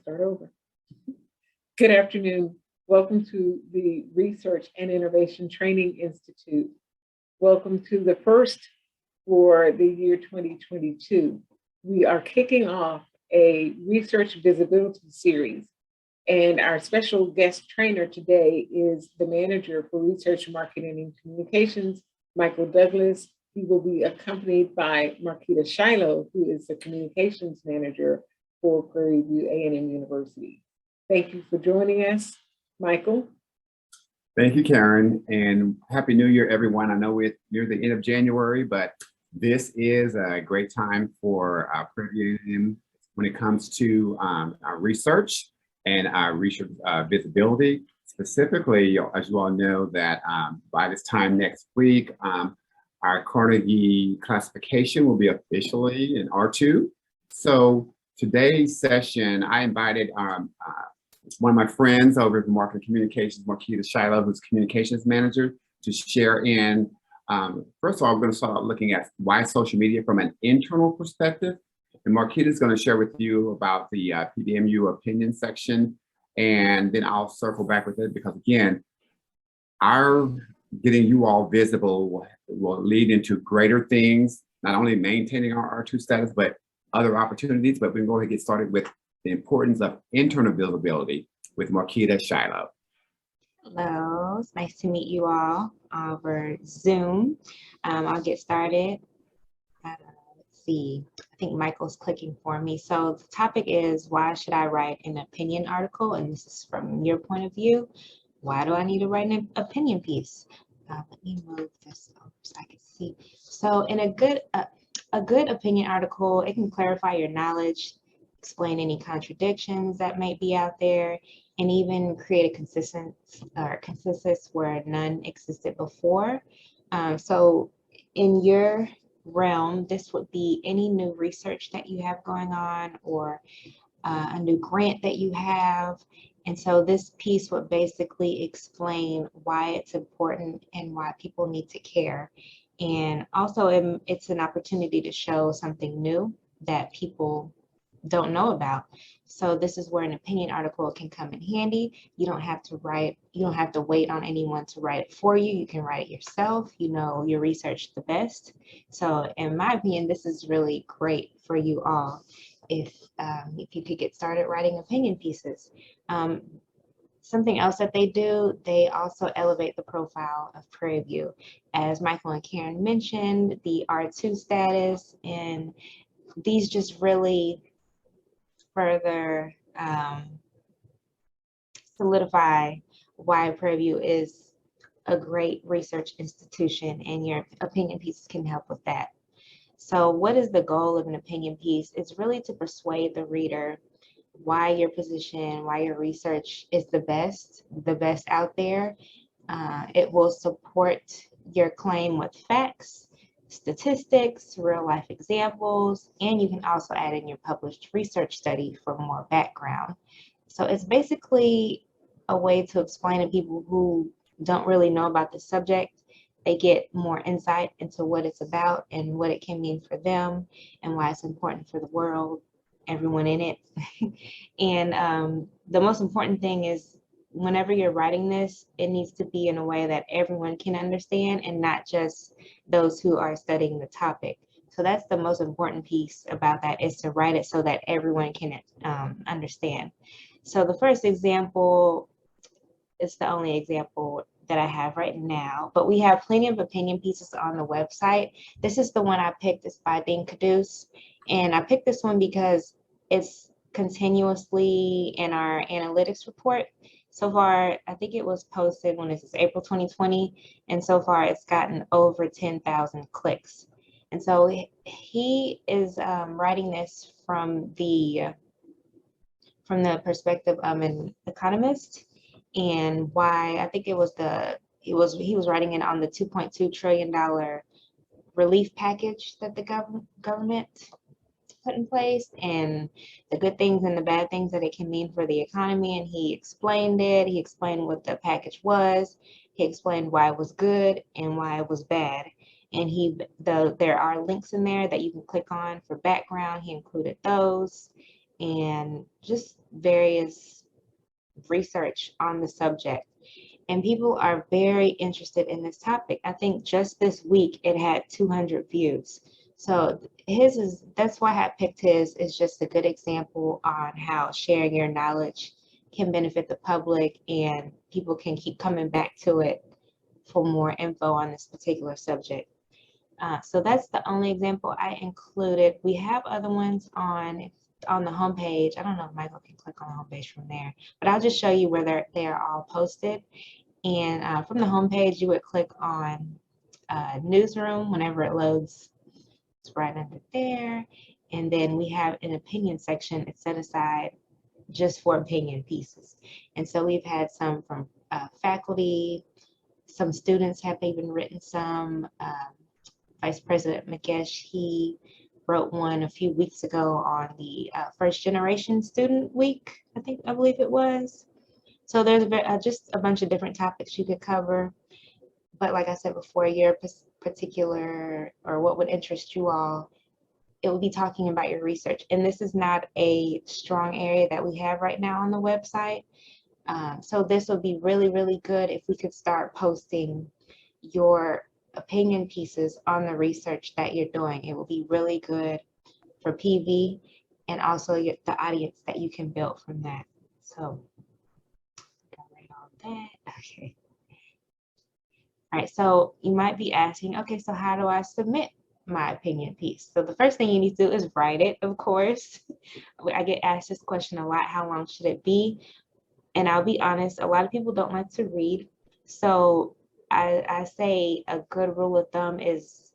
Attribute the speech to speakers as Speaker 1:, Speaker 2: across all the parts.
Speaker 1: Start over. Good afternoon. Welcome to the Research and Innovation Training Institute. Welcome to the first for the year 2022. We are kicking off a research visibility series, and our special guest trainer today is the manager for research, marketing, and communications, Michael Douglas. He will be accompanied by Marquita Shiloh, who is the communications manager for Prairie View A&M University. Thank you for joining us, Michael.
Speaker 2: Thank you, Karen, and Happy New Year, everyone. I know we're near the end of January, but this is a great time for Prairie View A&M when it comes to our research and our research visibility. Specifically, as you all know, that by this time next week, our Carnegie classification will be officially in R2. So today's session, I invited one of my friends over at Marketing Communications, Marquita Shiloh, who's communications manager, to share in. First of all, we're going to start looking at why social media from an internal perspective. And Marquita is going to share with you about the PVAMU opinion section. And then I'll circle back with it because, again, our getting you all visible will lead into greater things, not only maintaining our R2 status, but other opportunities. But we're going to get started with the importance of internal visibility with Marquita Shiloh.
Speaker 3: Hello, it's nice to meet you all over Zoom. I'll get started. Let's see, I think Michael's clicking for me. So the topic is, why should I write an opinion article? And this is from your point of view. Why do I need to write an opinion piece? Let me move this over so I can see. So in a good opinion article, it can clarify your knowledge, explain any contradictions that might be out there, and even create a consensus where none existed before. So in your realm, this would be any new research that you have going on or a new grant that you have. And so this piece would basically explain why it's important and why people need to care. And also it's an opportunity to show something new that people don't know about. So this is where an opinion article can come in handy. You don't have to wait on anyone to write it for you. You can write it yourself. You know your research the best. So in my opinion, this is really great for you all if you could get started writing opinion pieces. Something else that they do, they also elevate the profile of Prairie View. As Michael and Karen mentioned, the R2 status, and these just really further solidify why Prairie View is a great research institution, and your opinion pieces can help with that. So what is the goal of an opinion piece? It's really to persuade the reader why your position, why your research is the best out there. It will support your claim with facts, statistics, real life examples, and you can also add in your published research study for more background. So it's basically a way to explain to people who don't really know about the subject. They get more insight into what it's about and what it can mean for them and why it's important for the world, everyone in it. And the most important thing is, whenever you're writing this, it needs to be in a way that everyone can understand and not just those who are studying the topic. So that's the most important piece about that, is to write it so that everyone can understand. So the first example is the only example that I have right now, but we have plenty of opinion pieces on the website. This is the one I picked. It's by Dean Caduce. And I picked this one because it's continuously in our analytics report. So far, I think it was posted when this is April 2020, and so far it's gotten over 10,000 clicks. And so he is writing this from the perspective of an economist, and why I think it was he was writing it on the $2.2 trillion relief package that the government put in place, and the good things and the bad things that it can mean for the economy. And he explained it. He explained what the package was. He explained why it was good and why it was bad. And there are links in there that you can click on for background. He included those. and just various research on the subject. And people are very interested in this topic. I think just this week it had 200 views. So that's why I picked his, is just a good example on how sharing your knowledge can benefit the public, and people can keep coming back to it for more info on this particular subject. So that's the only example I included. We have other ones on the homepage. I don't know if Michael can click on the homepage from there, but I'll just show you where they are all posted. And from the homepage, you would click on newsroom whenever it loads. It's right under there. And then we have an opinion section. It's set aside just for opinion pieces. And so we've had some from faculty, some students have even written some. Vice President Magesh, he wrote one a few weeks ago on the first generation student week, I believe it was. So there's just a bunch of different topics you could cover. But like I said before, your particular, or what would interest you all, it will be talking about your research. And this is not a strong area that we have right now on the website. So this would be really, really good if we could start posting your opinion pieces on the research that you're doing. It will be really good for PV and also the audience that you can build from that. So, got rid of all that. Okay. All right, so you might be asking, okay, so how do I submit my opinion piece? So the first thing you need to do is write it, of course. I get asked this question a lot, how long should it be? And I'll be honest, a lot of people don't like to read. So I say a good rule of thumb is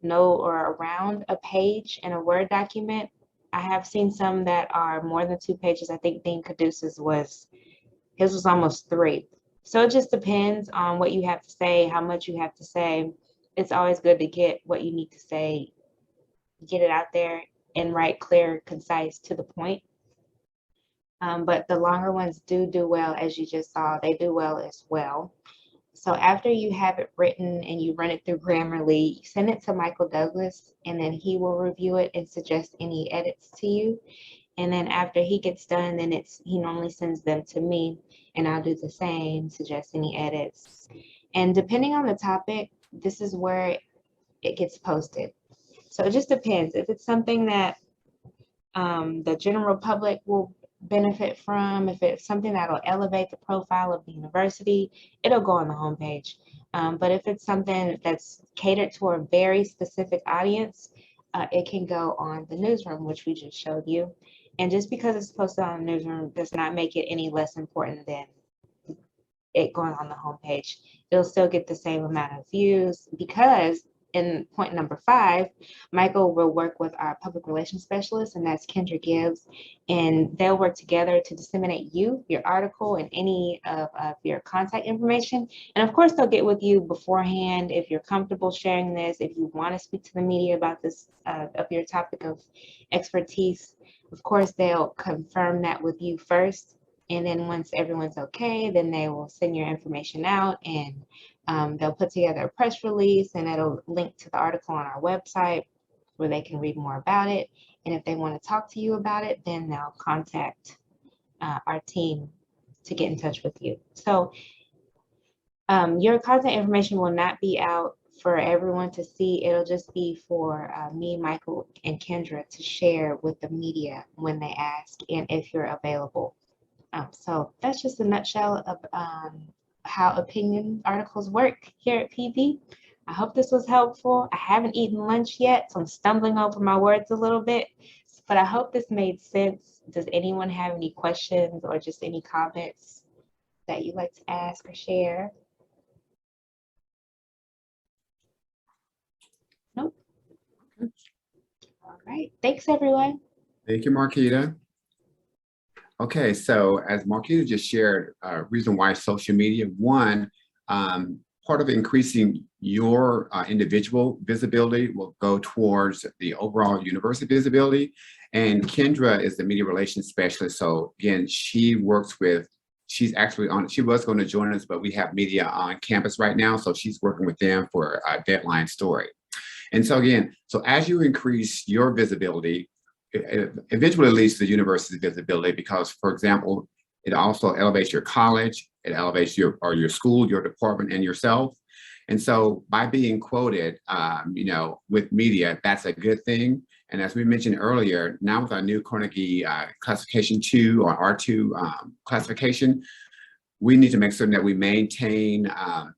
Speaker 3: no or around a page in a Word document. I have seen some that are more than 2 pages. I think Dean Caduceus his was almost 3. So it just depends on what you have to say, how much you have to say. It's always good to get what you need to say, get it out there, and write clear, concise, to the point. But the longer ones do well, as you just saw, they do well as well. So after you have it written and you run it through Grammarly, you send it to Michael Douglas, and then he will review it and suggest any edits to you. And then after he gets done, then he normally sends them to me, and I'll do the same, suggest any edits. And depending on the topic, this is where it gets posted. So it just depends. If it's something that the general public will benefit from, if it's something that'll elevate the profile of the university, it'll go on the homepage. But if it's something that's catered to a very specific audience, it can go on the newsroom, which we just showed you. And just because it's posted on the newsroom does not make it any less important than it going on the homepage. It'll still get the same amount of views, because in point number 5, Michael will work with our public relations specialist, and that's Kendra Gibbs, and they'll work together to disseminate your article, and any of your contact information. And of course, they'll get with you beforehand if you're comfortable sharing this, if you want to speak to the media about this, of your topic of expertise. Of course, they'll confirm that with you first, and then once everyone's okay, then they will send your information out, and they'll put together a press release, and it'll link to the article on our website where they can read more about it. And if they want to talk to you about it, then they'll contact our team to get in touch with you. So your contact information will not be out for everyone to see. It'll just be for me, Michael, and Kendra to share with the media when they ask, and if you're available. So that's just a nutshell of how opinion articles work here at PV. I hope this was helpful. I haven't eaten lunch yet, so I'm stumbling over my words a little bit, but I hope this made sense. Does anyone have any questions or just any comments that you'd like to ask or share? Nope. All right. Thanks, everyone.
Speaker 2: Thank you, Marquita. Okay, so as Marquita just shared, reason why social media, one, part of increasing your individual visibility will go towards the overall university visibility. And Kendra is the media relations specialist. So again, she works with, she was going to join us, but we have media on campus right now. So she's working with them for a deadline story. And so again, so as you increase your visibility, it eventually leads to the university's visibility because, for example, it also elevates your college, it elevates your school, your department, and yourself. And so by being quoted, with media, that's a good thing. And as we mentioned earlier, now with our new Carnegie classification 2 or R2 classification, we need to make certain that we maintain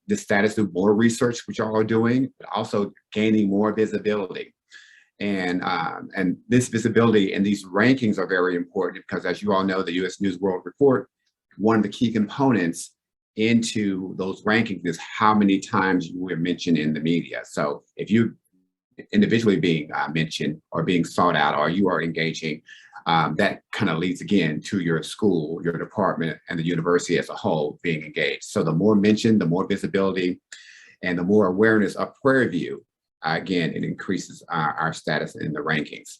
Speaker 2: the status of more research, which y'all are doing, but also gaining more visibility. And this visibility and these rankings are very important because, as you all know, the U.S. News World Report, one of the key components into those rankings is how many times you were mentioned in the media. So if you individually being mentioned or being sought out, or you are engaging, that kind of leads again to your school, your department, and the university as a whole being engaged. So the more mentioned, the more visibility, and the more awareness of Prairie View, again, it increases our status in the rankings.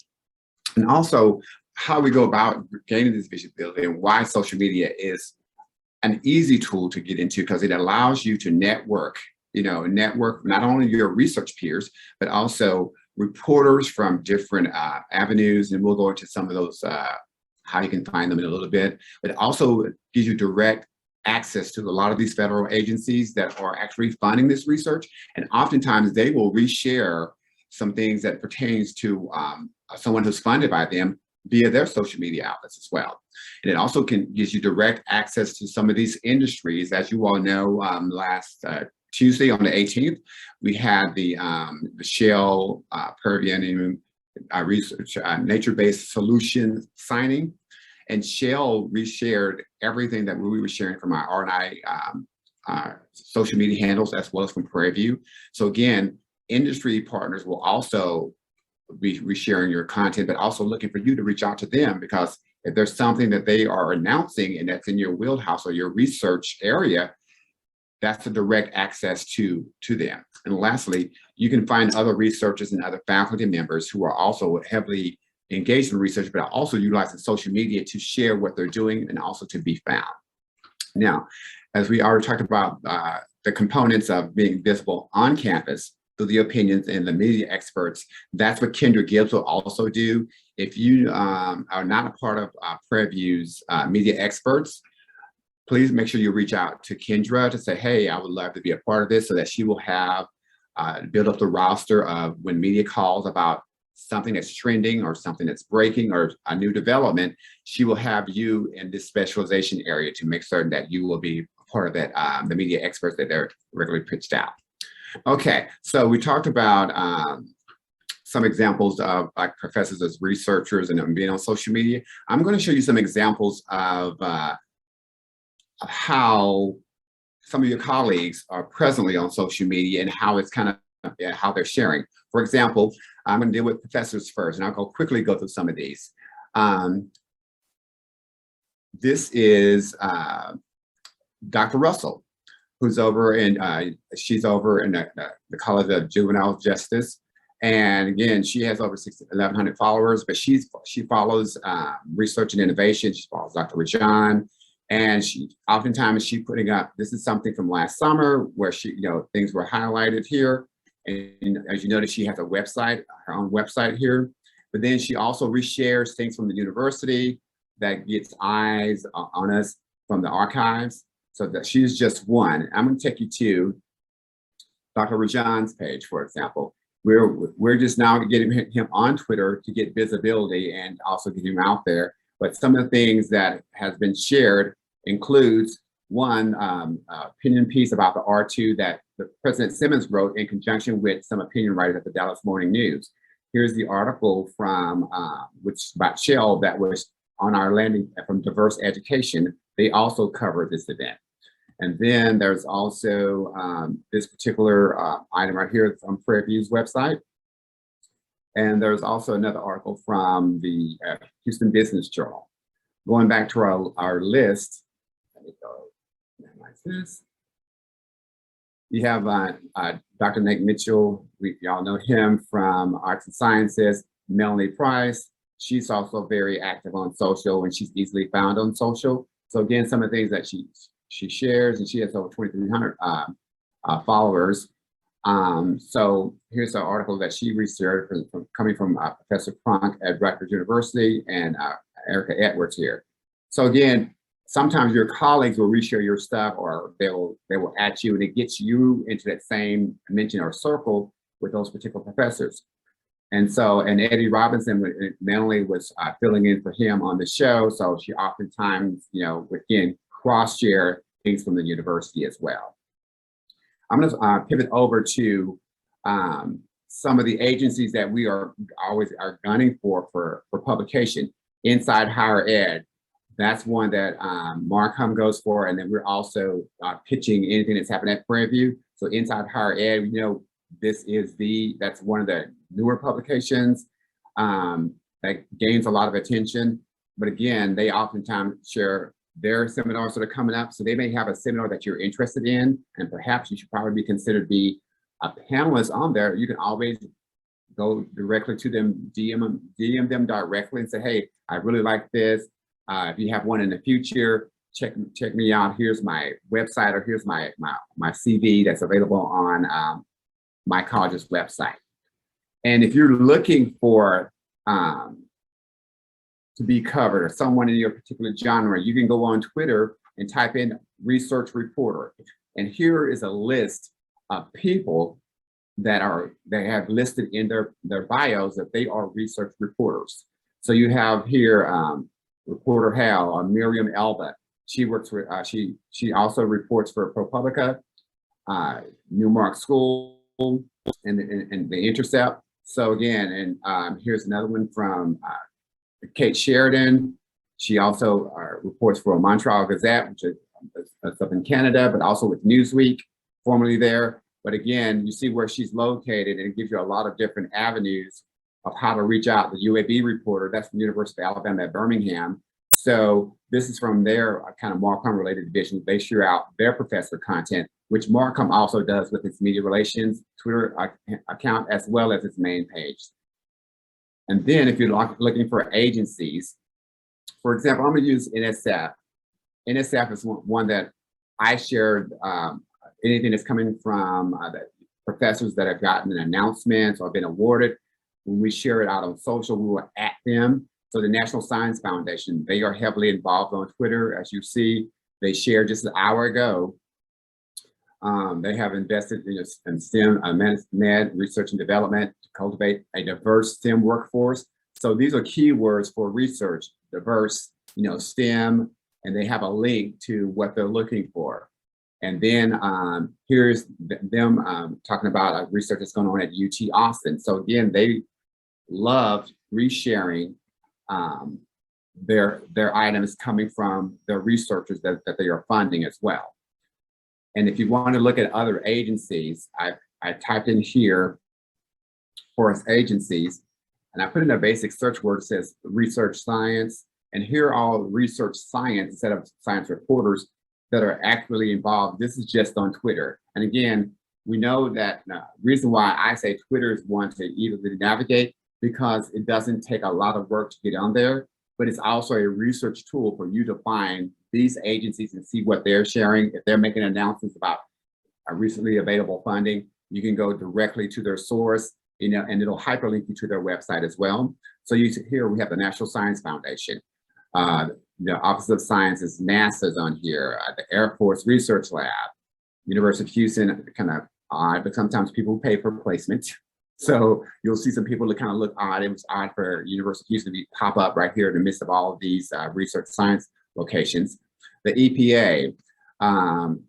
Speaker 2: And also how we go about gaining this visibility and why social media is an easy tool to get into, because it allows you to network not only your research peers, but also reporters from different avenues. And we'll go into some of those, how you can find them in a little bit, but it also gives you direct access to a lot of these federal agencies that are actually funding this research. And oftentimes they will reshare some things that pertains to someone who's funded by them via their social media outlets as well. And it also gives you direct access to some of these industries. As you all know, last Tuesday on the 18th, we had the Shell PVAMU research nature-based solution signing. And Shell reshared everything that we were sharing from our R&I social media handles, as well as from Prairie View. So again, industry partners will also be resharing your content, but also looking for you to reach out to them, because if there's something that they are announcing and that's in your wheelhouse or your research area, that's a direct access to them. And lastly, you can find other researchers and other faculty members who are also heavily engaged in research, but also utilizing social media to share what they're doing and also to be found. Now, as we already talked about the components of being visible on campus through the opinions and the media experts, that's what Kendra Gibbs will also do. If you are not a part of Prairie View's media experts, please make sure you reach out to Kendra to say, hey, I would love to be a part of this, so that she will have build up the roster of when media calls about something that's trending or something that's breaking or a new development, she will have you in this specialization area to make certain that you will be part of that, the media experts that they're regularly pitched out. Okay, so we talked about some examples of like professors as researchers and being on social media. I'm going to show you some examples of how some of your colleagues are presently on social media and how it's kind of how they're sharing. For example, I'm going to deal with professors first, and I'll quickly go through some of these. This is Dr. Russell, who's over in, she's over in the College of Juvenile Justice. And again, she has over 1,100 followers, but she follows research and innovation. She follows Dr. Rajan. And oftentimes she's putting up, this is something from last summer where things were highlighted here. And as you notice, she has a website, her own website here. But then she also reshares things from the university that gets eyes on us from the archives. So that she's just one. I'm going to take you to Dr. Rajan's page, for example. We're just now getting him on Twitter to get visibility and also get him out there. But some of the things that has been shared includes one opinion piece about the R2 that President Simmons wrote in conjunction with some opinion writers at the Dallas Morning News. Here's the article from which about Shell that was on our landing from Diverse Education. They also covered this event. And then there's also this particular item right here from Prairie View's website. And there's also another article from the Houston Business Journal. Going back to our list, let me go like this. We have Dr. Nate Mitchell. Y'all know him from Arts and Sciences. Melanie Price. She's also very active on social, and she's easily found on social. So again, some of the things that she shares, and she has over 2,300 followers. So here's an article that she researched coming from Professor Crunk at Rutgers University and Erica Edwards here. So again, sometimes your colleagues will reshare your stuff, or they will at you, and it gets you into that same mention or circle with those particular professors. And so, and Eddie Robinson not only was filling in for him on the show, so she oftentimes, would again cross-share things from the university as well. I'm going to pivot over to some of the agencies that we are always gunning for publication. Inside Higher Ed, that's one that Markham goes for, and then we're also pitching anything that's happening at Prairie View. So Inside Higher Ed, that's one of the newer publications that gains a lot of attention. But again, they oftentimes share their seminars that are coming up. So they may have a seminar that you're interested in, and perhaps you should probably be considered to be a panelist on there. You can always go directly to them, DM them directly and say, hey, I really like this. If you have one in the future, check me out. Here's my website, or here's my CV that's available on my college's website. And if you're looking for to be covered, or someone in your particular genre, you can go on Twitter and type in research reporter. And here is a list of people that have listed in their bios that they are research reporters. So you have here reporter Hal, or Miriam Elba. She works for, she also reports for ProPublica, Newmark School, and the Intercept. So again, and here's another one from Kate Sheridan. She also reports for Montreal Gazette, which is up in Canada, but also with Newsweek, formerly there. But again, you see where she's located, and it gives you a lot of different avenues of how to reach out. The UAB reporter, that's the University of Alabama at Birmingham. So this is from their kind of Markham related division. They share out their professor content, which Markham also does with its media relations Twitter account, as well as its main page. And then if you're looking for agencies, for example, I'm going to use NSF. NSF is one that I shared anything that's coming from the professors that have gotten announcements or been awarded. When we share it out on social, we will at them. So the National Science Foundation, they are heavily involved on Twitter. As you see, they shared just an hour ago. They have invested in STEM, med research and development to cultivate a diverse STEM workforce. So these are keywords for research, diverse, STEM, and they have a link to what they're looking for. And then here's them talking about research that's going on at UT Austin. So again, they love resharing their items coming from their researchers that they are funding as well. And if you want to look at other agencies, I typed in here for agencies, and I put in a basic search word that says research science. And here are all research science instead of science reporters that are actively involved. This is just on Twitter. And again, we know that the reason why I say Twitter is one to easily navigate, because it doesn't take a lot of work to get on there, but it's also a research tool for you to find these agencies and see what they're sharing. If they're making announcements about recently available funding, you can go directly to their source, and it'll hyperlink you to their website as well. So here we have the National Science Foundation, the Office of Sciences, NASA's on here, the Air Force Research Lab, University of Houston, kind of odd, but sometimes people pay for placement. So you'll see some people that kind of look odd. It was odd for University of Houston to pop up right here in the midst of all of these research science locations. The EPA,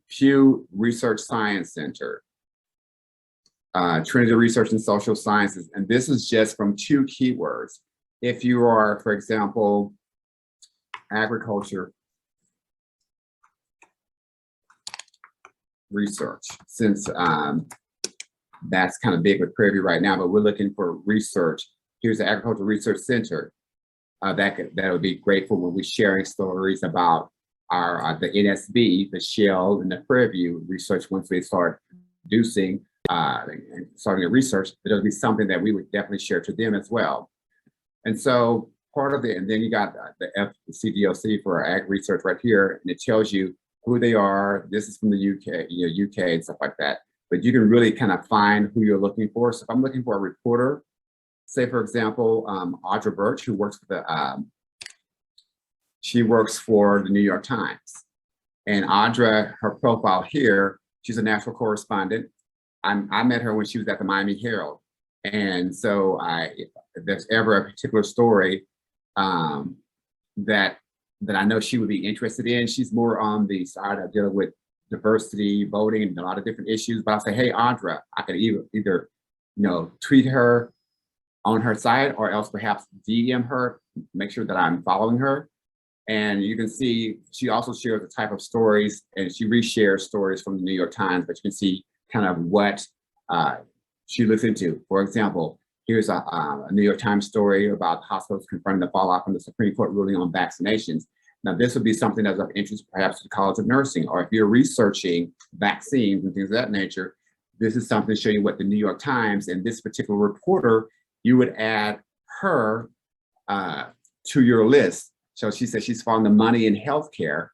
Speaker 2: Pew Research Science Center, Trinity Research and Social Sciences. And this is just from 2 keywords. If you are, for example, agriculture research, since that's kind of big with Prairie View right now, but we're looking for research. Here's the Agricultural Research Center. That would be great for when we're sharing stories about our the NSB, the Shell, and the Prairie View research. Once we start producing and starting the research, it'll be something that we would definitely share to them as well. And so part of it, and then you got the CDOC for our ag research right here, and it tells you who they are. This is from the UK, UK and stuff like that. but you can really kind of find who you're looking for. So if I'm looking for a reporter, say for example, Audra Birch, who works for she works for the New York Times. And Audra, her profile here, she's a national correspondent. I met her when she was at the Miami Herald. And so if there's ever a particular story that I know she would be interested in, she's more on the side of dealing with diversity, voting, and a lot of different issues. But I'll say, hey, Audra, I could either tweet her on her site, or else perhaps DM her, make sure that I'm following her. And you can see she also shares the type of stories, and she reshares stories from the New York Times, but you can see kind of what she looks into. For example, here's a New York Times story about hospitals confronting the fallout from the Supreme Court ruling on vaccinations. Now, this would be something that's of interest perhaps to the College of Nursing, or if you're researching vaccines and things of that nature, this is something to show you what the New York Times and this particular reporter, you would add her to your list. So she says she's following the money in healthcare.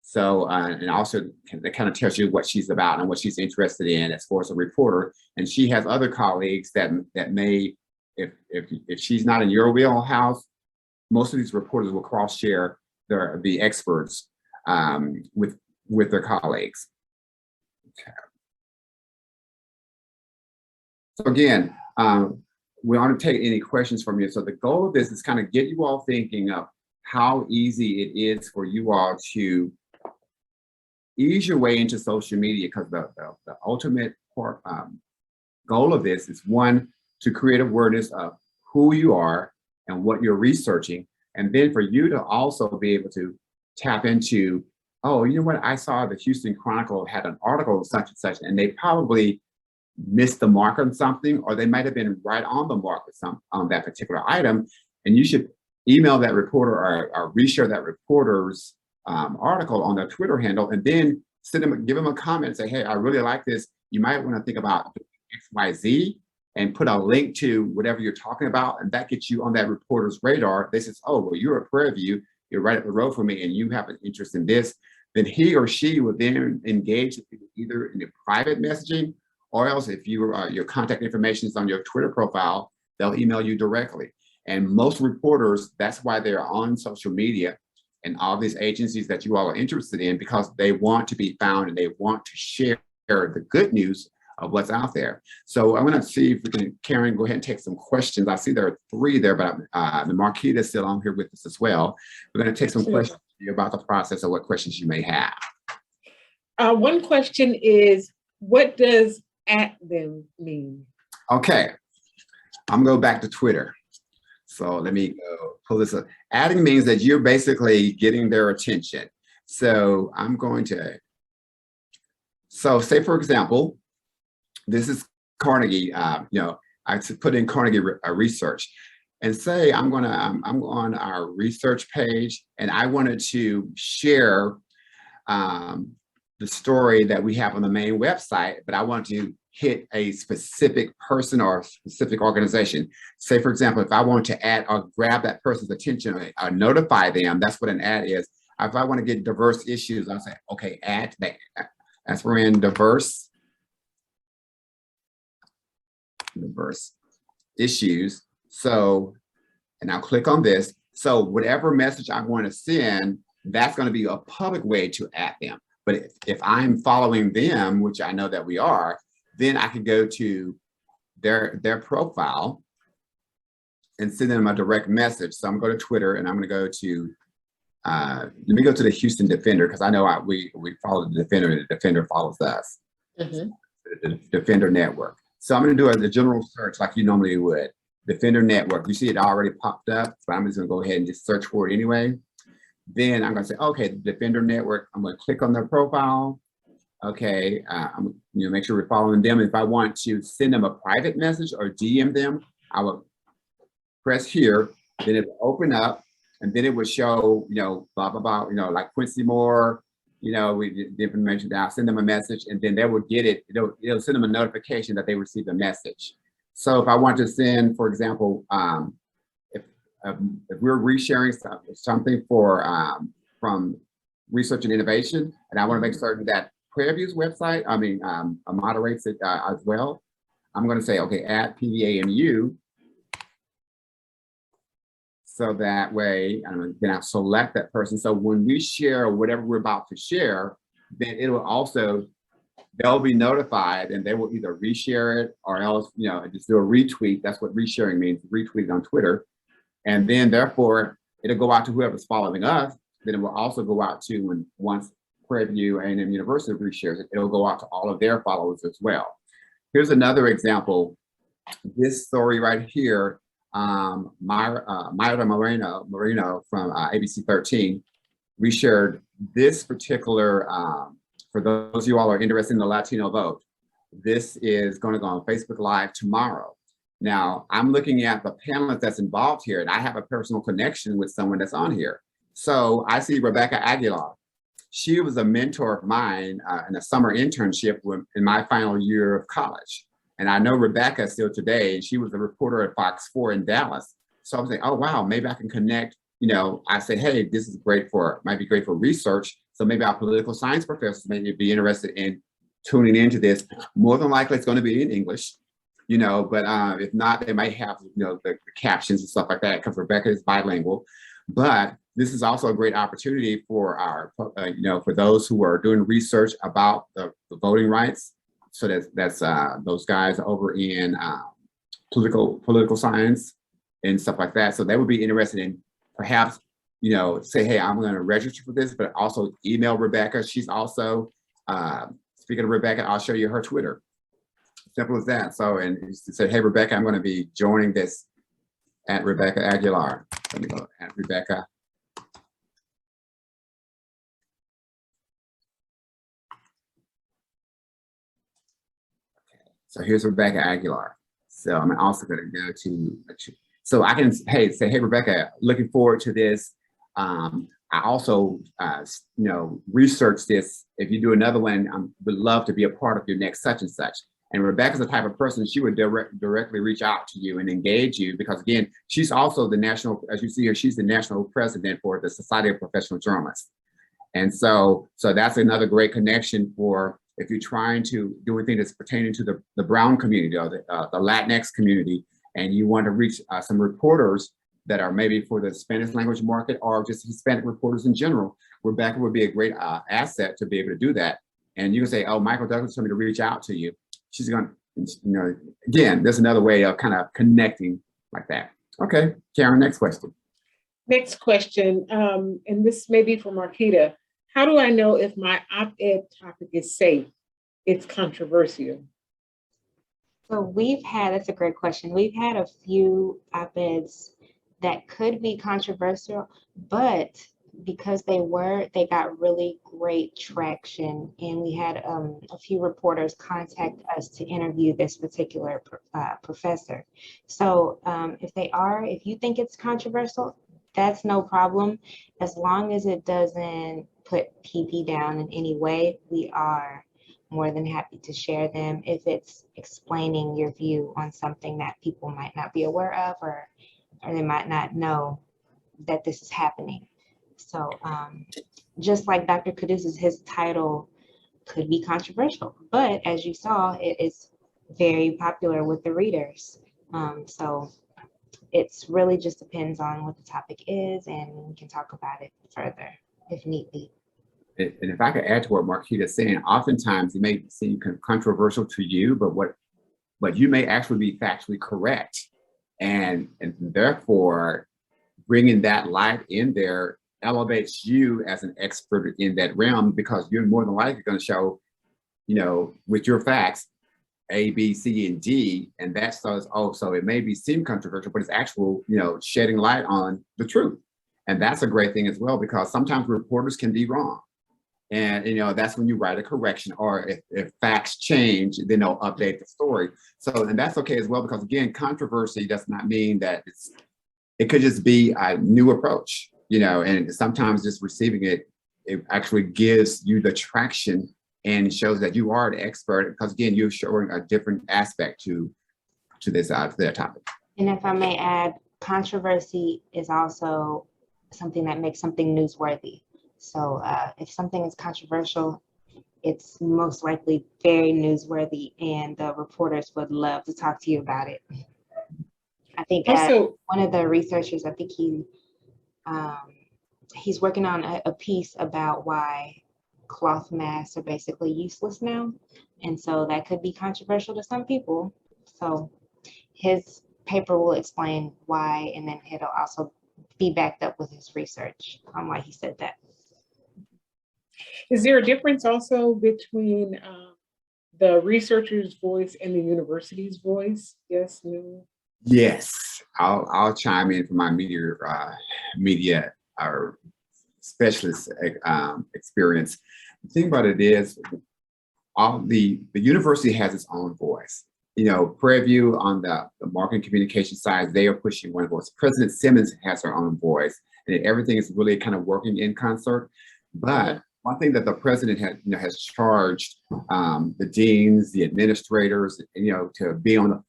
Speaker 2: So, and also that kind of tells you what she's about and what she's interested in as far as a reporter. And she has other colleagues that may, if she's not in your wheelhouse, most of these reporters will cross-share the experts with their colleagues. Okay. So again, we want to take any questions from you. So the goal of this is kind of get you all thinking of how easy it is for you all to ease your way into social media, because the ultimate goal of this is, one, to create awareness of who you are and what you're researching, and then for you to also be able to tap into, oh, you know what, I saw the Houston Chronicle had an article of such and such, and they probably missed the mark on something, or they might have been right on the mark with on that particular item, and you should email that reporter or reshare that reporter's article on their Twitter handle, and then give them a comment and say, hey, I really like this. You might want to think about XYZ, and put a link to whatever you're talking about, and that gets you on that reporter's radar. They says, oh, well, you're a Prairie View, you're right up the road from me, and you have an interest in this. Then he or she will then engage either in a private messaging, or else if your contact information is on your Twitter profile, they'll email you directly. And most reporters, that's why they're on social media and all these agencies that you all are interested in, because they want to be found and they want to share the good news of what's out there. So I'm going to see if we can, Karen, go ahead and take some questions. I see there are 3 there, but the Marquita is still on here with us as well. We're going to take some questions about the process or what questions you may have.
Speaker 1: One question is, what does at them mean?
Speaker 2: Okay, I'm going to go back to Twitter. So let me go pull this up. Adding means that you're basically getting their attention. So I'm going to, so say for example, this is Carnegie, I put in Carnegie research, and say I'm on our research page, and I wanted to share the story that we have on the main website, but I want to hit a specific person or a specific organization. Say, for example, if I want to add or grab that person's attention or notify them, that's what an ad is. If I want to get diverse issues, I'll say, okay, add that. That's we're in diverse issues. So, and I'll click on this. So whatever message I want to send, that's going to be a public way to add them. But if I'm following them, which I know that we are, then I can go to their profile and send them a direct message. So I'm going to go to Twitter, and I'm going to go to, let me go to the Houston Defender, because I know we follow the Defender, and the Defender follows us. Mm-hmm. The Defender Network. So I'm going to do a general search like you normally would. Defender Network. You see it already popped up, so I'm just going to go ahead and just search for it anyway. Then I'm going to say, okay, the Defender Network. I'm going to click on their profile. Okay, make sure we're following them. If I want to send them a private message or DM them, I will press here. Then it will open up, and then it will show, blah blah blah, like Quincy Moore. The information that I'll send them a message, and then they will get it. It'll send them a notification that they received a message. So if I want to send, for example, if we're resharing something for from research and innovation, and I want to make certain that Prairie View's website, moderates it as well. I'm going to say, okay, at PVAMU. So that way, then I'll select that person. So when we share whatever we're about to share, then it will also, they'll be notified and they will either reshare it or else, just do a retweet. That's what resharing means, retweet on Twitter. And then therefore, it'll go out to whoever's following us. Then it will also go out to, when once Prairie View A&M University reshares it, it'll go out to all of their followers as well. Here's another example. This story right here, Myra Moreno from ABC 13, we shared this particular, for those of you all are interested in the Latino vote, this is going to go on Facebook Live tomorrow. Now, I'm looking at the panelists that's involved here, and I have a personal connection with someone that's on here. So I see Rebecca Aguilar. She was a mentor of mine in a summer internship in my final year of college. And I know Rebecca still today. She was a reporter at Fox 4 in Dallas. So I was like, oh, wow, maybe I can connect. I said, hey, this is might be great for research. So maybe our political science professors may be interested in tuning into this. More than likely, it's going to be in English, but if not, they might have, the captions and stuff like that, because Rebecca is bilingual. But this is also a great opportunity for our, for those who are doing research about the voting rights. So that's those guys over in political science and stuff like that. So they would be interested in perhaps, say, hey, I'm going to register for this, but also email Rebecca. She's also, speaking of Rebecca, I'll show you her Twitter. Simple as that. So, and say, hey, Rebecca, I'm going to be joining this at Rebecca Aguilar. Let me go at Rebecca. So here's Rebecca Aguilar. So I'm also going to go to, so I can, hey, say, hey, Rebecca, looking forward to this. I also, research this. If you do another one, I would love to be a part of your next such and such. And Rebecca's the type of person, she would directly reach out to you and engage you, because again, she's also the national, as you see here, she's the national president for the Society of Professional Journalists. And so that's another great connection for if you're trying to do anything that's pertaining to the brown community or the Latinx community, and you want to reach some reporters that are maybe for the Spanish language market or just Hispanic reporters in general, Rebecca would be a great asset to be able to do that. And you can say, oh, Michael Douglas told me to reach out to you. She's going to, again, there's another way of kind of connecting like that. Okay, Karen, next question.
Speaker 1: Next question, and this may be for Marquita. How do I know if my op-ed topic is safe? It's controversial.
Speaker 3: So that's a great question. We've had a few op-eds that could be controversial, but because they got really great traction, and we had a few reporters contact us to interview this particular professor. So if you think it's controversial, that's no problem. As long as it doesn't put PP down in any way, we are more than happy to share them if it's explaining your view on something that people might not be aware of, or they might not know that this is happening. So just like Dr. Cadiz, his title could be controversial, but as you saw, it is very popular with the readers. So it's really just depends on what the topic is, and we can talk about it further if need be.
Speaker 2: And if I could add to what Marquita is saying, oftentimes it may seem controversial to you, but you may actually be factually correct. And therefore, bringing that light in there elevates you as an expert in that realm, because you're more than likely going to show, with your facts, A, B, C, and D, and that says, oh, so it may seem controversial, but it's actual, shedding light on the truth. And that's a great thing as well, because sometimes reporters can be wrong. And, that's when you write a correction, or if facts change, then they'll update the story. So, and that's okay as well, because again, controversy does not mean that it could just be a new approach, and sometimes just receiving it actually gives you the traction and shows that you are an expert, because again, you're showing a different aspect to this their topic.
Speaker 3: And if I may add, controversy is also something that makes something newsworthy. So if something is controversial, it's most likely very newsworthy, and the reporters would love to talk to you about it. I think
Speaker 1: Also,
Speaker 3: one of the researchers, I think he's working on a piece about why cloth masks are basically useless now. And so that could be controversial to some people. So his paper will explain why, and then it'll also be backed up with his research on why he said that.
Speaker 1: is there a difference also between the researcher's voice and the university's voice? Yes, no?
Speaker 2: Yes, I'll chime in from my media specialist experience. The thing about it is, the university has its own voice. You know, Prairie View on the marketing communication side, they are pushing one voice. President Simmons has her own voice, and everything is really kind of working in concert. But one thing that the president has charged the deans, the administrators, to be on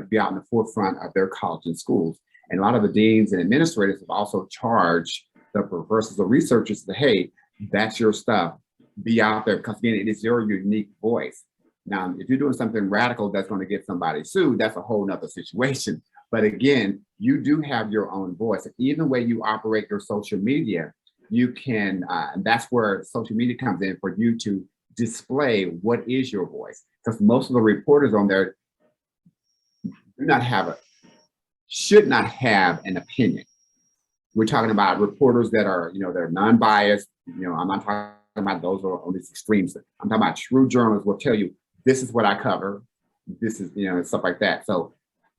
Speaker 2: be out in the forefront of their college and schools. And a lot of the deans and administrators have also charged the professors or researchers that, hey, that's your stuff. Be out there, because again, it is your unique voice. Now, if you're doing something radical that's going to get somebody sued, that's a whole nother situation. But again, you do have your own voice. Even the way you operate your social media, you can, and that's where social media comes in for you to display what is your voice. Because most of the reporters on there should not have an opinion. We're talking about reporters that are, they're non-biased. I'm not talking about those who are on these extremes. I'm talking about true journalists will tell you, this is what I cover. This is, stuff like that. So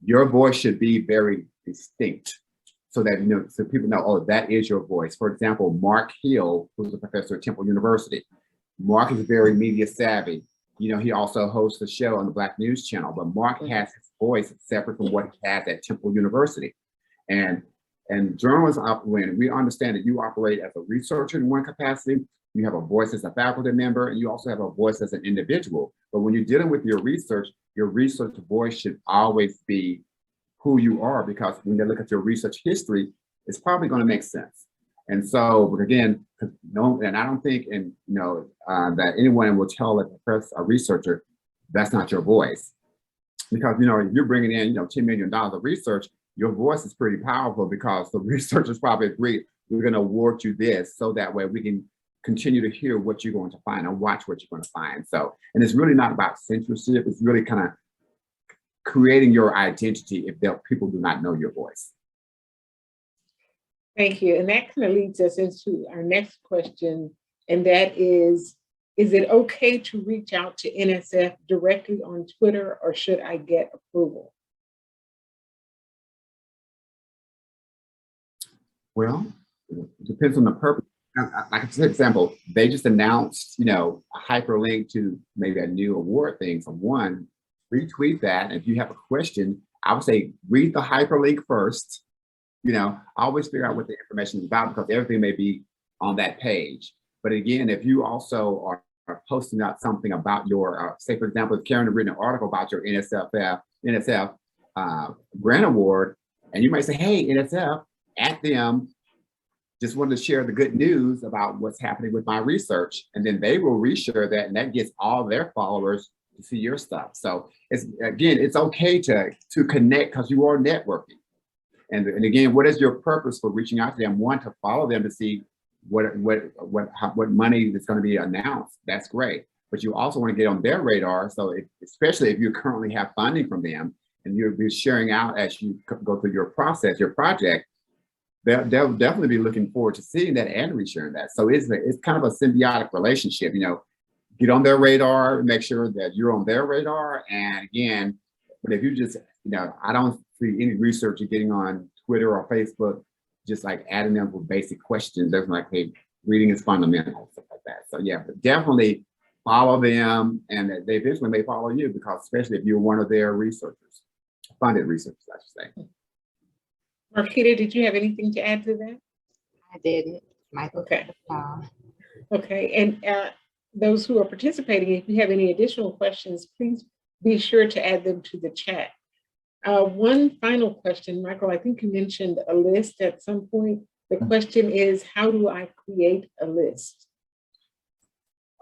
Speaker 2: your voice should be very distinct so that, so people know, oh, that is your voice. For example, Mark Hill, who's a professor at Temple University. Mark is very media savvy. He also hosts a show on the Black News Channel, but Mark has his voice separate from what he has at Temple University. And journalists, when we understand that you operate as a researcher in one capacity, you have a voice as a faculty member, and you also have a voice as an individual. But when you're dealing with your research voice should always be who you are, because when they look at your research history, it's probably going to make sense. And so, again, and I don't think, that anyone will tell a researcher that's not your voice, because if you're bringing in $10 million of research, your voice is pretty powerful, because the researchers probably agree, we're going to award you this, so that way we can continue to hear what you're going to find and watch what you're going to find. So, and it's really not about censorship. It's really kind of creating your identity if people do not know your voice.
Speaker 1: Thank you. And that kind of leads us into our next question. And that is it okay to reach out to NSF directly on Twitter, or should I get approval?
Speaker 2: Well, it depends on the purpose. Like I said, example, they just announced, a hyperlink to maybe a new award thing from one. Retweet that. And if you have a question, I would say read the hyperlink first. Always figure out what the information is about, because everything may be on that page. But again, if you also are posting out something about your, say, for example, if Karen had written an article about your NSF grant award, and you might say, hey, NSF, at them, just wanted to share the good news about what's happening with my research. And then they will reshare that, and that gets all their followers to see your stuff. So it's okay to connect, because you are networking. And again, what is your purpose for reaching out to them? One, to follow them to see what money is going to be announced. That's great. But you also want to get on their radar. So especially if you currently have funding from them, and you'll be sharing out as you go through your process, your project, they'll definitely be looking forward to seeing that and resharing that. So it's kind of a symbiotic relationship. Get on their radar, make sure that you're on their radar. And again, but if you just, I don't see any researcher getting on Twitter or Facebook, just like adding them with basic questions. There's like, hey, reading is fundamental, stuff like that. So yeah, but definitely follow them, and they eventually may follow you, because especially if you're one of their researchers, funded researchers, I should say.
Speaker 1: Marquita, did you have anything to add to that?
Speaker 3: I didn't, Michael.
Speaker 1: Okay. Okay, and those who are participating, if you have any additional questions, please be sure to add them to the chat. One final question, Michael, I think you mentioned a list at some point. The question is, how do I create a list?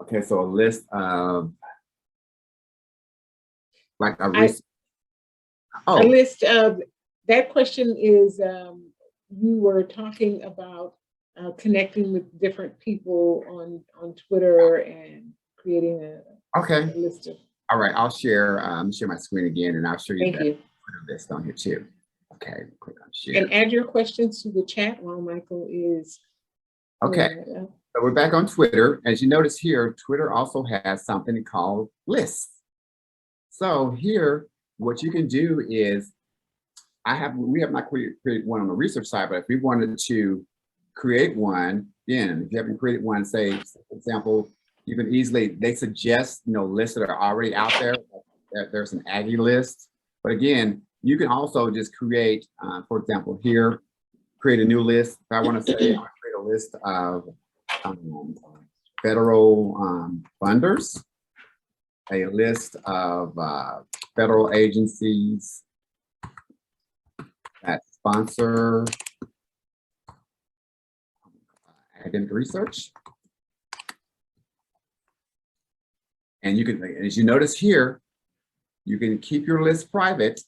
Speaker 2: Okay, so a list of like a
Speaker 1: I
Speaker 2: oh,
Speaker 1: list of, that question is, you were talking about connecting with different people on Twitter and creating
Speaker 2: okay.
Speaker 1: a list of,
Speaker 2: All right, I'll share my screen again and I'll show you
Speaker 1: thank
Speaker 2: that
Speaker 1: you.
Speaker 2: Twitter list on here too. Okay, click on share.
Speaker 1: And add your questions to the chat while Michael is.
Speaker 2: Okay,
Speaker 1: pulling that up.
Speaker 2: so we're back on Twitter. As you notice here, Twitter also has something called lists. So here, what you can do is, we have not created one on the research side, but if we wanted to create one, again, if you haven't created one, say, for example, you can easily, they suggest, lists that are already out there. There's an Aggie list, but again, you can also just create, for example, here, create a new list. If I want to say, I want to create a list of federal funders, a list of federal agencies that sponsor academic research. And you can, as you notice here, you can keep your list private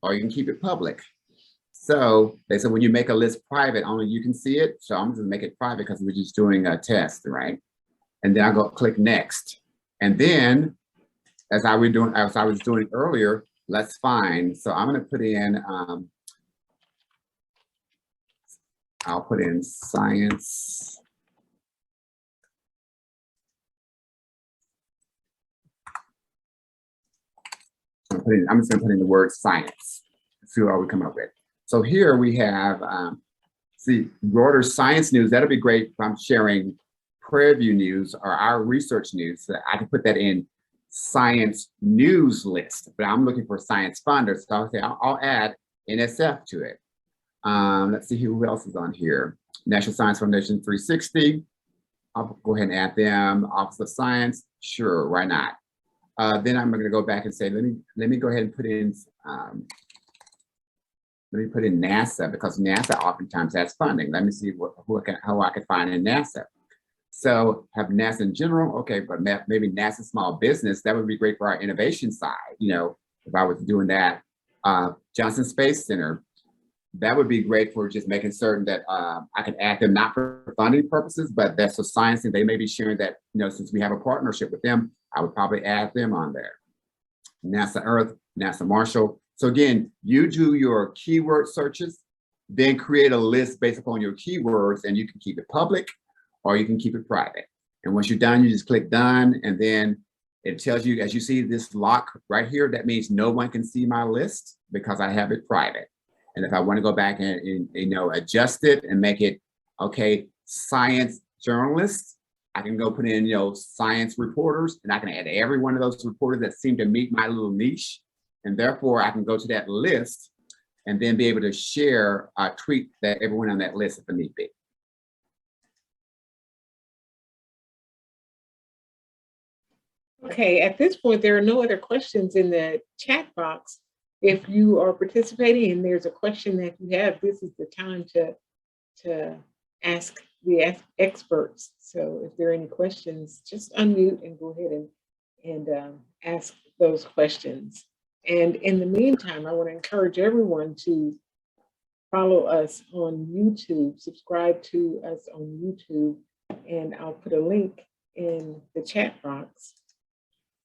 Speaker 2: or you can keep it public. So they said when you make a list private, only you can see it. So I'm just gonna make it private because we're just doing a test, right? And then I go click next. And then as I was doing earlier, let's find. So I'm gonna put in, I'll put in science. I'm just gonna put in the word science. See what we come up with. So here we have, see, Reuters Science News. That'll be great if I'm sharing Prairie View News or our research news. So I can put that in science news list, but I'm looking for science funders. So I'll say I'll add NSF to it. Let's see who else is on here. National Science Foundation 360. I'll go ahead and add them. Office of Science. Sure, why not? Then I'm going to go back and say, let me go ahead and put in NASA, because NASA oftentimes has funding. Let me see how I can find in NASA. So have NASA in general, okay, but maybe NASA small business, that would be great for our innovation side. If I was doing that, Johnson Space Center, that would be great for just making certain that I can add them, not for funding purposes, but that's for science, and they may be sharing that, since we have a partnership with them, I would probably add them on there. NASA Earth, NASA Marshall. So again, you do your keyword searches, then create a list based upon your keywords, and you can keep it public or you can keep it private. And once you're done, you just click done, and then it tells you, as you see this lock right here, that means no one can see my list because I have it private. And if I want to go back and adjust it and make it, okay, science journalists, I can go put in, science reporters, and I can add every one of those reporters that seem to meet my little niche. And therefore I can go to that list and then be able to share, tweet that everyone on that list if need be.
Speaker 1: Okay, at this point, there are no other questions in the chat box. If you are participating and there's a question that you have, this is the time to ask the experts. So if there are any questions, just unmute and go ahead and ask those questions. And in the meantime, I want to encourage everyone to follow us on YouTube, subscribe to us on YouTube, and I'll put a link in the chat box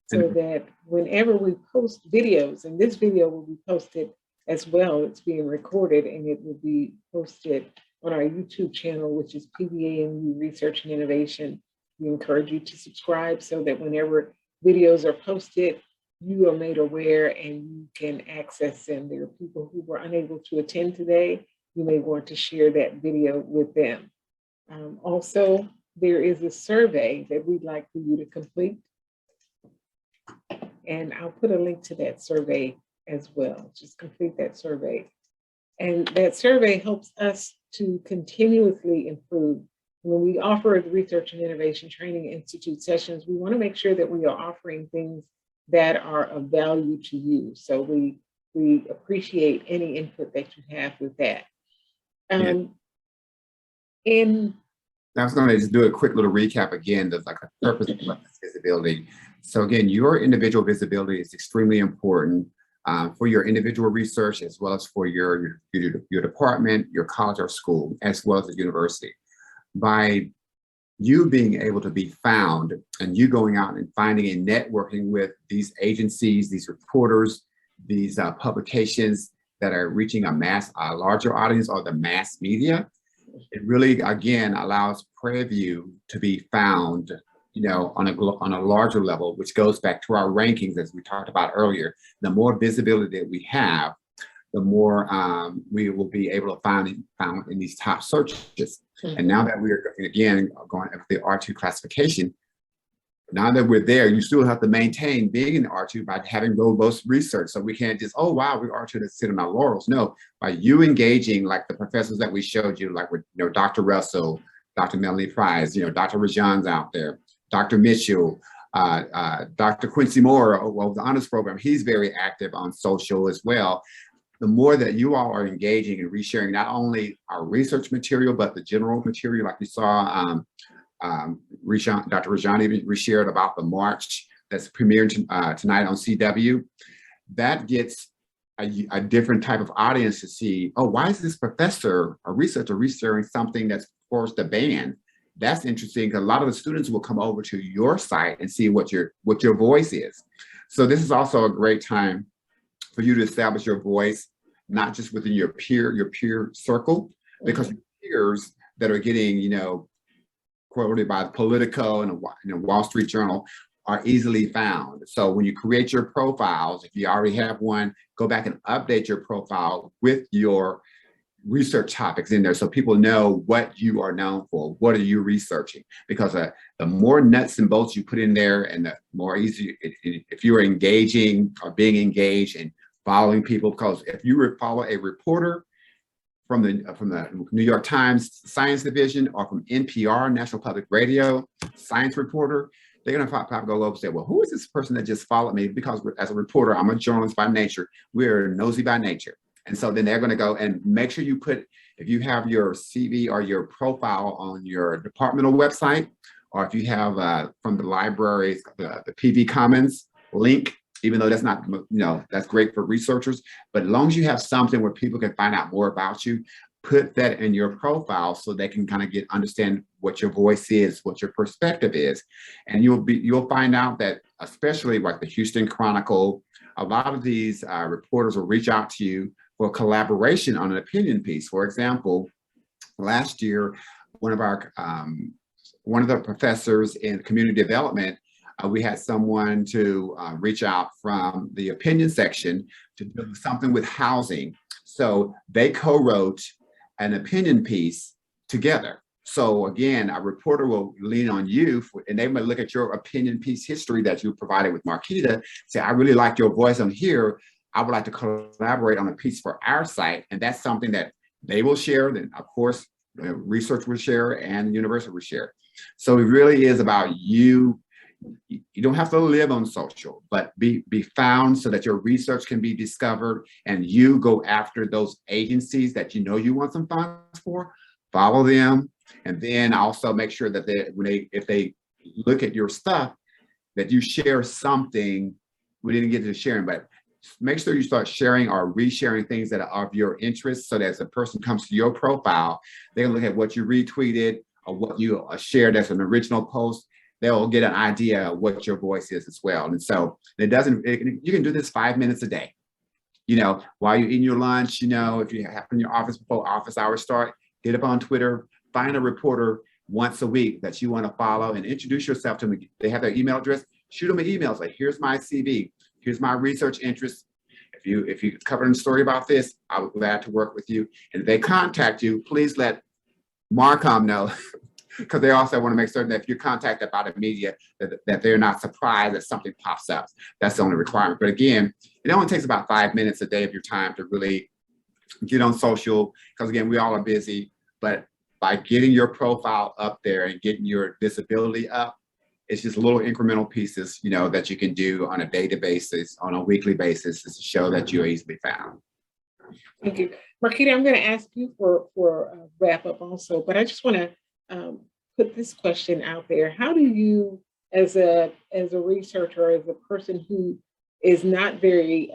Speaker 1: so that whenever we post videos, and this video will be posted as well, it's being recorded and it will be posted on our YouTube channel, which is PVAMU Research and Innovation. We encourage you to subscribe so that whenever videos are posted, you are made aware and you can access them. There are people who were unable to attend today. You may want to share that video with them. Also, there is a survey that we'd like for you to complete. And I'll put a link to that survey as well. Just complete that survey. And that survey helps us to continuously improve. When we offer the Research and Innovation Training Institute sessions, we want to make sure that we are offering things that are of value to you. So we appreciate any input that you have with that. In
Speaker 2: I was going to just do a quick little recap again. There's like a purpose of visibility. So again, your individual visibility is extremely important for your individual research, as well as for your department, your college or school, as well as the university. By you being able to be found and you going out and finding and networking with these agencies, these reporters, these publications that are reaching a larger audience, or the mass media, it really, again, allows Prairie View to be found, you know, on a larger level, which goes back to our rankings, as we talked about earlier. The more visibility that we have, the more we will be able to found in these top searches. Mm-hmm. And now that we are, again, going with the R2 classification, now that we're there, you still have to maintain being in the R2 by having robust research. So we can't just, oh, wow, we're R2 to sit on our laurels. No, by you engaging, like the professors that we showed you, like with, you know, Dr. Russell, Dr. Melanie Price, you know, Dr. Rajan's out there, Dr. Mitchell, Dr. Quincy Moore, well, the honors program, he's very active on social as well. The more that you all are engaging and resharing not only our research material, but the general material, like you saw, Dr. Rajan even reshared about the march that's premiering tonight on CW. That gets a different type of audience to see, oh, why is this professor or researcher resharing something that's forced to ban? That's interesting, because a lot of the students will come over to your site and see what your voice is. So this is also a great time for you to establish your voice, not just within your peer circle, because your peers that are getting, you know, quoted by Politico and Wall Street Journal are easily found. So when you create your profiles, if you already have one, go back and update your profile with your research topics in there, so people know what you are known for, what are you researching, because the more nuts and bolts you put in there, and the more easy, if you're engaging or being engaged and following people, because if you follow a reporter from the New York Times Science Division, or from NPR, National Public Radio, science reporter, they're gonna probably go over and say, well, who is this person that just followed me? Because as a reporter, I'm a journalist by nature. We're nosy by nature. And so then they're gonna go and make sure you put, if you have your CV or your profile on your departmental website, or if you have from the libraries, the PV Commons link, even though that's not, you know, that's great for researchers, but as long as you have something where people can find out more about you, put that in your profile so they can kind of understand what your voice is, what your perspective is. And you'll find out that, especially like the Houston Chronicle, a lot of these reporters will reach out to you for collaboration on an opinion piece. For example, last year, one of the professors in community development, we had someone to reach out from the opinion section to do something with housing. So they co-wrote an opinion piece together. So again, a reporter will lean on you and they might look at your opinion piece history that you provided with Marquita, say, I really like your voice on here. I would like to collaborate on a piece for our site. And that's something that they will share. Then of course, research will share and the university will share. So it really is about you. You don't have to live on social, but be found so that your research can be discovered, and you go after those agencies that you know you want some funds for, follow them, and then also make sure that if they look at your stuff, that you share something. We didn't get to sharing, but make sure you start sharing or resharing things that are of your interest, so that as a person comes to your profile, they can look at what you retweeted or what you shared as an original post. They'll get an idea of what your voice is as well. And so you can do this 5 minutes a day, you know, while you're eating your lunch, you know, if you have in your office before office hours start, get up on Twitter, find a reporter once a week that you want to follow and introduce yourself to them. They have their email address, shoot them an email, like, here's my CV, here's my research interest. If you covered a story about this, I'll be glad to work with you. And if they contact you, please let Marcom know, because they also want to make certain that if you're contacted by the media, that they're not surprised that something pops up. That's the only requirement. But again, it only takes about 5 minutes a day of your time to really get on social, because again, we all are busy, but by getting your profile up there and getting your visibility up, it's just little incremental pieces, you know, that you can do on a daily basis, on a weekly basis, to show that you're easily found.
Speaker 1: Thank you. Marquita, I'm going to ask you for a wrap up also, but I just want to put this question out there. How do you, as a researcher, as a person who is not very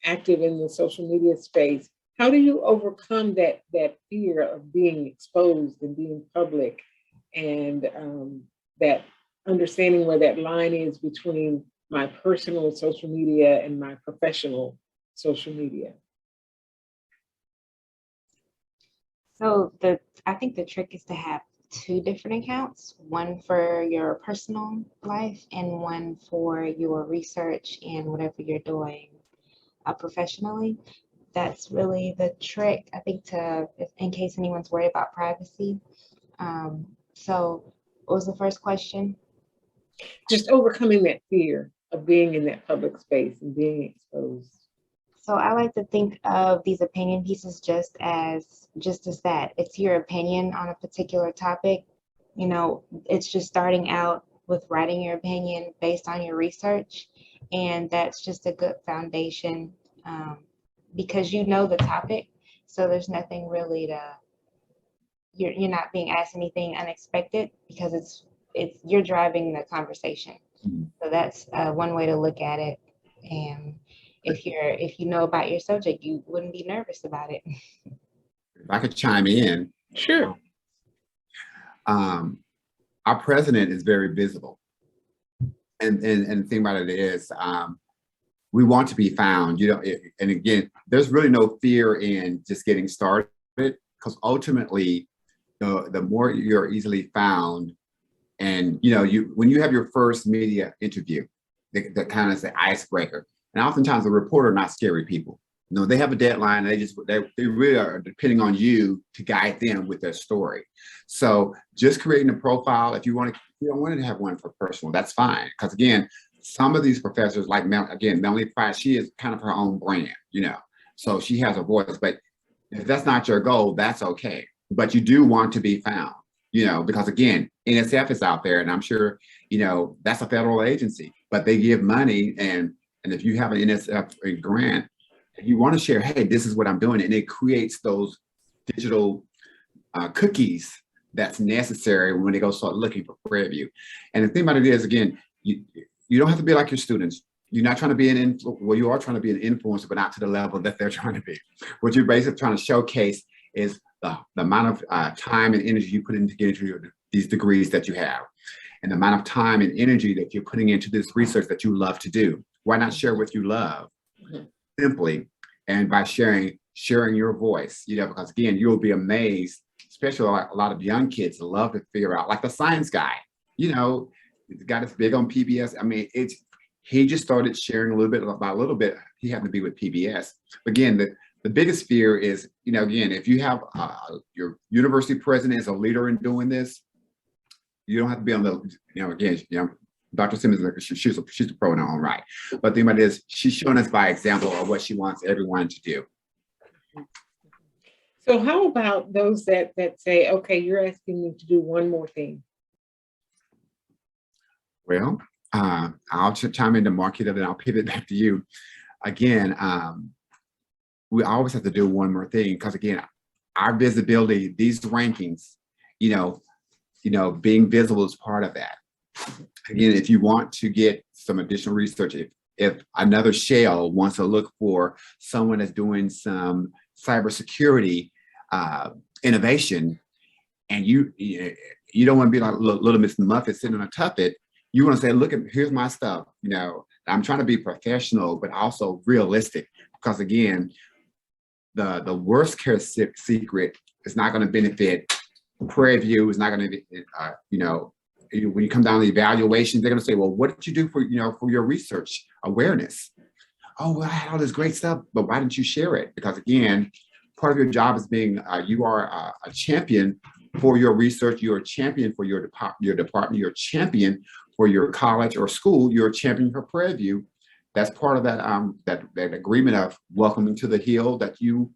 Speaker 1: active in the social media space, how do you overcome that fear of being exposed and being public, and that understanding where that line is between my personal social media and my professional social media?
Speaker 3: So I think the trick is to have two different accounts, one for your personal life and one for your research and whatever you're doing professionally. That's really the trick, I think, in case anyone's worried about privacy. So what was the first question?
Speaker 1: Just overcoming that fear of being in that public space and being exposed.
Speaker 3: So I like to think of these opinion pieces just as that. It's your opinion on a particular topic. You know, it's just starting out with writing your opinion based on your research. And that's just a good foundation because you know the topic. So there's nothing really you're not being asked anything unexpected because you're driving the conversation. So that's one way to look at it. And if you know about your subject, you wouldn't be nervous about it.
Speaker 2: If I could chime in.
Speaker 1: Sure.
Speaker 2: Our president is very visible. And the thing about it is, we want to be found, you know, and again, there's really no fear in just getting started, because ultimately, the more you're easily found, and you know, when you have your first media interview, that kind of is the icebreaker. And oftentimes the reporter are not scary people. You know, they have a deadline. They really are depending on you to guide them with their story. So just creating a profile, if you don't want to have one for personal, that's fine. Because again, some of these professors, like Melanie Price, she is kind of her own brand, you know. So she has a voice, but if that's not your goal, that's okay. But you do want to be found, you know, because again, NSF is out there, and I'm sure, you know, that's a federal agency, but they give money, and if you have an NSF grant, you want to share, hey, this is what I'm doing, and it creates those digital cookies that's necessary when they go start looking for Prairie View. And the thing about it is, again, you don't have to be like your students. You're not trying to be you are trying to be an influencer, but not to the level that they're trying to be. What you're basically trying to showcase is the amount of time and energy you put in to get into these degrees that you have, and the amount of time and energy that you're putting into this research that you love to do. Why not share what you love? Simply, and by sharing your voice, you know, because again, you'll be amazed, especially a lot of young kids love to figure out, like the science guy, you know, the guy that's big on PBS. I mean, he just started sharing a little bit. He happened to be with PBS. Again, the biggest fear is, you know, again, if you have your university president is a leader in doing this, you don't have to be on the, you know, again, you know, Dr. Simmons, she's a pro in her own right. But the thing about it is, she's showing us by example of what she wants everyone to do.
Speaker 1: So how about those that say, okay, you're asking me to do one more thing?
Speaker 2: Well, I'll chime into Marquita, then I'll pivot back to you. Again, we always have to do one more thing, because again, our visibility, these rankings, you know, being visible is part of that. Again, if you want to get some additional research, if another shell wants to look for someone that's doing some cybersecurity innovation, and you don't want to be like little Miss Muffet sitting on a tuffet, you want to say, look, here's my stuff. You know, I'm trying to be professional, but also realistic, because again, the worst kept secret is not going to benefit Prairie View. Is not going to be, you know, when you come down to the evaluations, they're going to say, well, what did you do for, you know, for your research awareness? Oh, well, I had all this great stuff, but why didn't you share it? Because again, part of your job is being, you are a champion for your research. You're a champion for your department. You're a champion for your college or school. You're a champion for Prairie View. That's part of that that agreement of welcoming to the hill. That you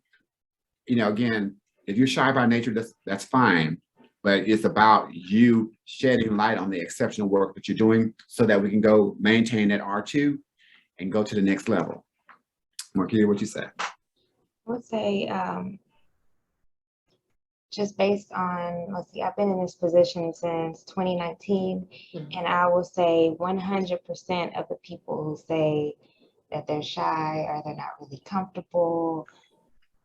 Speaker 2: know, again, if you're shy by nature, that's fine. But it's about you shedding light on the exceptional work that you're doing, so that we can go maintain that R2 and go to the next level. Marquita, what you say?
Speaker 3: I would say just based on, let's see, I've been in this position since 2019,
Speaker 1: Mhm.
Speaker 3: and I will say 100% of the people who say that they're shy or they're not really comfortable,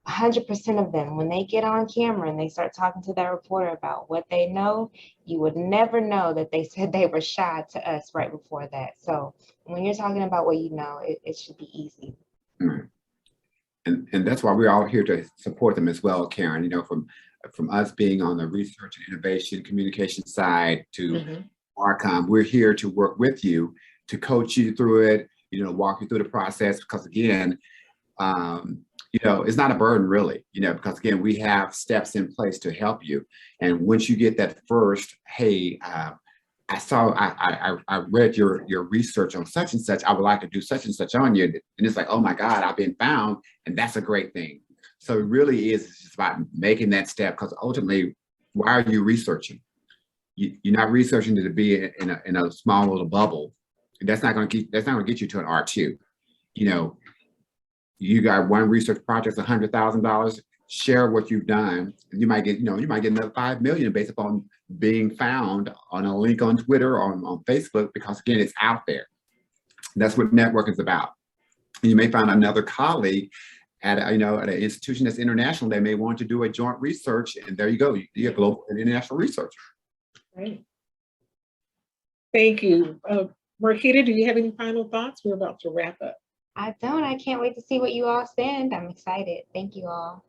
Speaker 3: 100% of them, when they get on camera and they start talking to that reporter about what they know, you would never know that they said they were shy to us right before that. So when you're talking about what you know, it should be easy.
Speaker 2: Mm. And that's why we're all here to support them as well, Karen. You know, from us being on the research and innovation communication side to
Speaker 1: Mhm.
Speaker 2: Arcom, we're here to work with you to coach you through it, you know, walk you through the process, because again, you know, it's not a burden really, you know, because again, we have steps in place to help you. And once you get that first, hey, I read your research on such and such, I would like to do such and such on you. And it's like, oh my God, I've been found. And that's a great thing. So it really is just about making that step, because ultimately, why are you researching? You're not researching to be in a small little bubble. That's not going to get you to an R2. You know, you got one research project, $100,000. Share what you've done, and you might get another 5 million based upon being found on a link on Twitter or on Facebook, because again, it's out there. That's what networking is about. And you may find another colleague at an institution that's international. They may want to do a joint research, and there you go. You're a global and international researcher.
Speaker 1: Right. Thank you. Marquita, do you have any final thoughts? We're about to wrap up.
Speaker 3: I don't. I can't wait to see what you all send. I'm excited. Thank you all.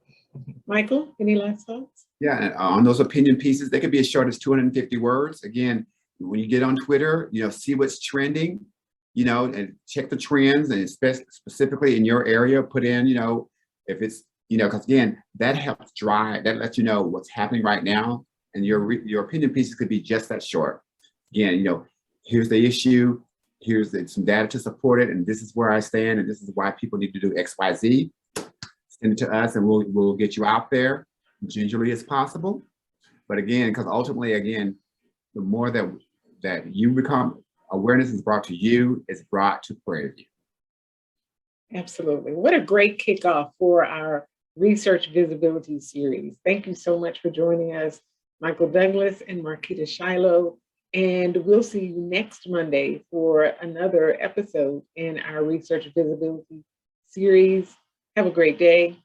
Speaker 1: Michael, any last thoughts?
Speaker 2: Yeah, and on those opinion pieces, they could be as short as 250 words. Again, when you get on Twitter, you know, see what's trending, you know, and check the trends, and specifically in your area, put in, you know, if it's, you know, because again, that helps drive, that lets you know what's happening right now. And your opinion pieces could be just that short. Again, you know, here's the issue, here's some data to support it, and this is where I stand, and this is why people need to do X, Y, Z. Send it to us, and we'll get you out there gingerly as possible. But again, because ultimately, again, the more that you become, awareness is brought to you, it's brought to Prairie View.
Speaker 1: Absolutely. What a great kickoff for our Research Visibility series. Thank you so much for joining us, Michael Douglas and Marquita Shiloh. And we'll see you next Monday for another episode in our Research Visibility series. Have a great day.